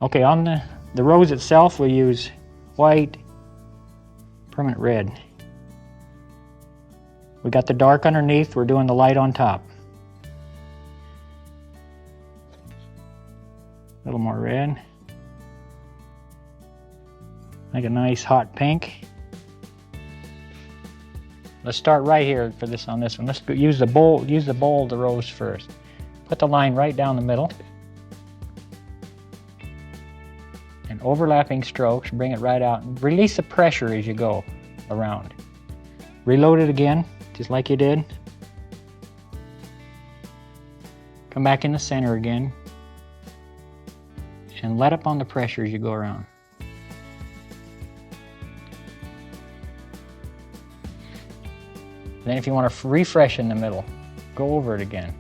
Okay, on the rose itself, we use white, permanent red. We got the dark underneath, we're doing the light on top. A little more red. Make a nice hot pink. Let's start right here for this on this one. Let's go, use the bowl of the rose first. Put the line right down the middle. And overlapping strokes, bring it right out. And release the pressure as you go around. Reload it again, just like you did. Come back in the center again. And let up on the pressure as you go around. Then if you want to refresh in the middle, go over it again.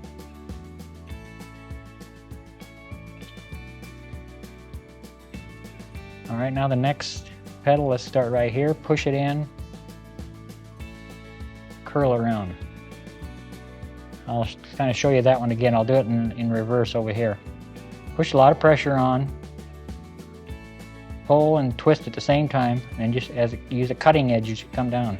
All right, now the next petal, let's start right here. Push it in, curl around. I'll kind of show you that one again. I'll do it in reverse over here. Push a lot of pressure on, pull and twist at the same time, and just use a cutting edge as you come down.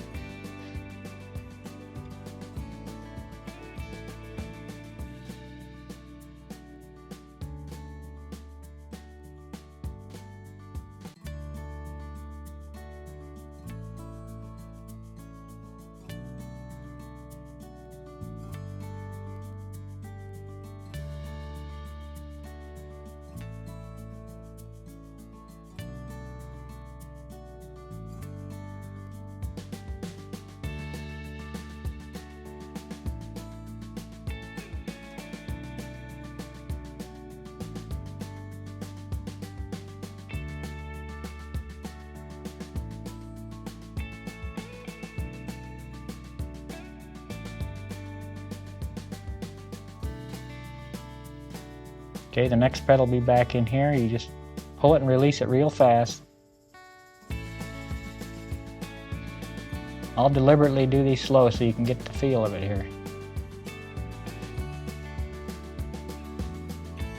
Okay, the next petal will be back in here. You just pull it and release it real fast. I'll deliberately do these slow so you can get the feel of it here.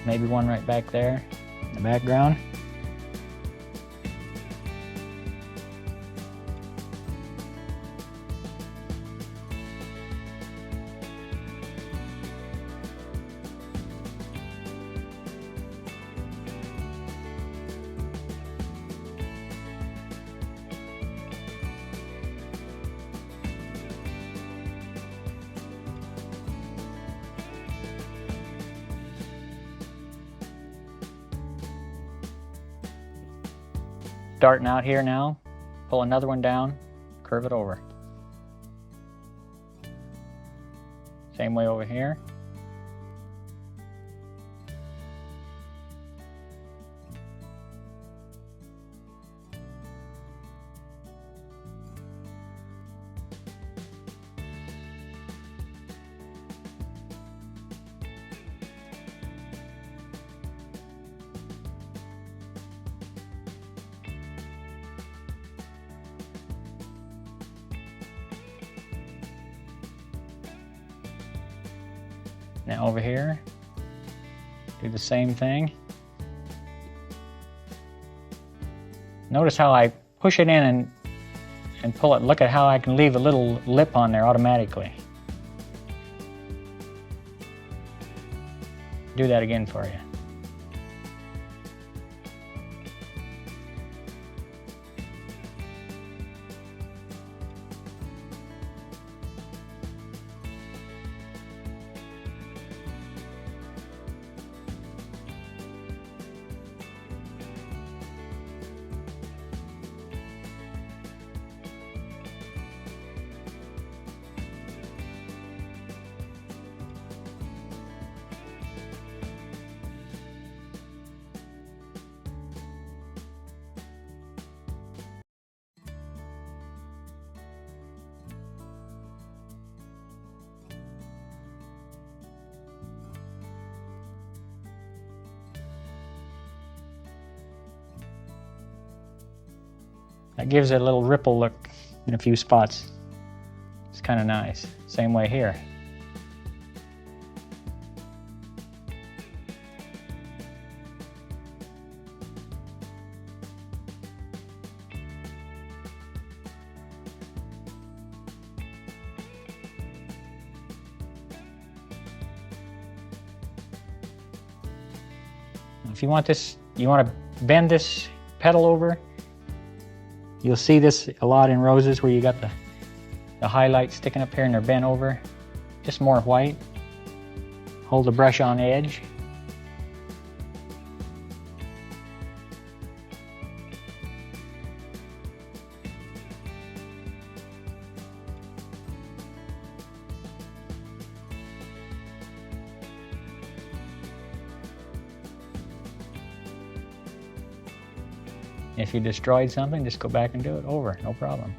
Maybe one right back there in the background. Starting out here now, pull another one down, curve it over. Same way over here. Now over here, do the same thing. Notice how I push it in and pull it. Look at how I can leave a little lip on there automatically. Do that again for you. That gives it a little ripple look in a few spots. It's kind of nice. Same way here. If you want this, you want to bend this petal over. You'll see this a lot in roses where you got the highlights sticking up here and they're bent over. Just more white. Hold the brush on edge. If you destroyed something, just go back and do it over, no problem.